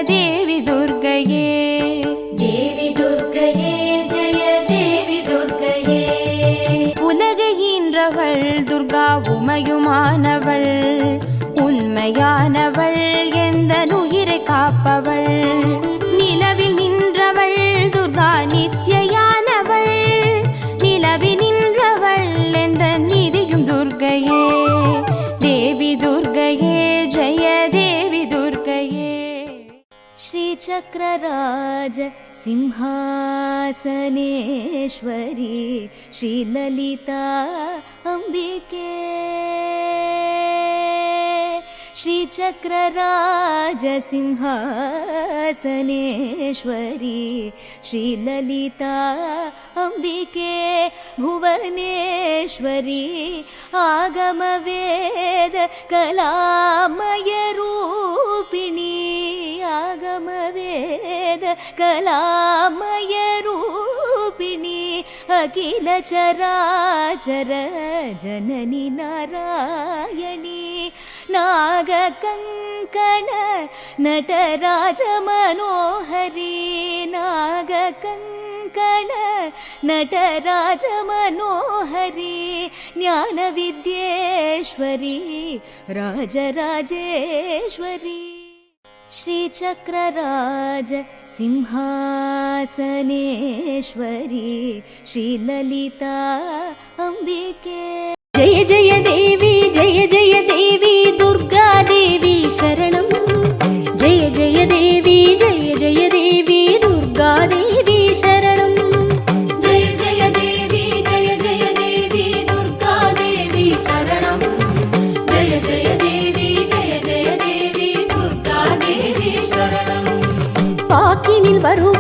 தேவி துர்க்கையே. தேவி துர்க்கையே ஜெய தேவி துர்க்கையே. உலகை ஈன்றவள் துர்கா உமையுமானவள், உண்மையானவள் எந்த உயிரை காப்பவள். நிலவில் நின்றவள் துர்கா நித்யானவள், நிலவில் நின்றவள் எந்த நிதியும் துர்க்கையே. தேவி துர்க்கையே ஜெய தேவி துர்க்கையே. श्रीचक्रराज सिंहासनेश्वरी श्रीललिता अम्बिके. श्रीचक्रराज सिंहासनेश्वरी श्रीललिता अम्बिके. भुवनेश्वरी आगमवेद कलामय रूपिणी, आगमवेद कलामय रूपिणी. अखिल चराचर जननी नारायणी. नागकङ्कण नटराज मनोहरी, नागकङ्कण नटराज मनोहरी. ज्ञानविद्येश्वरी राजराजेश्वरी. श्रीचक्रराज सिंहासनेश्वरी श्रीललिता अम्बिके. जय जय देवी जय जय देवी दुर्गा देवी शरणं. जय जय देवी जय जय देवी दुर्गा देवी शरणं. जय जय देवी जय जय देवी दुर्गा देवी शरणं. जय जय देवी जय जय देवी दुर्गा देवी शरणं. पाकिनिल वरू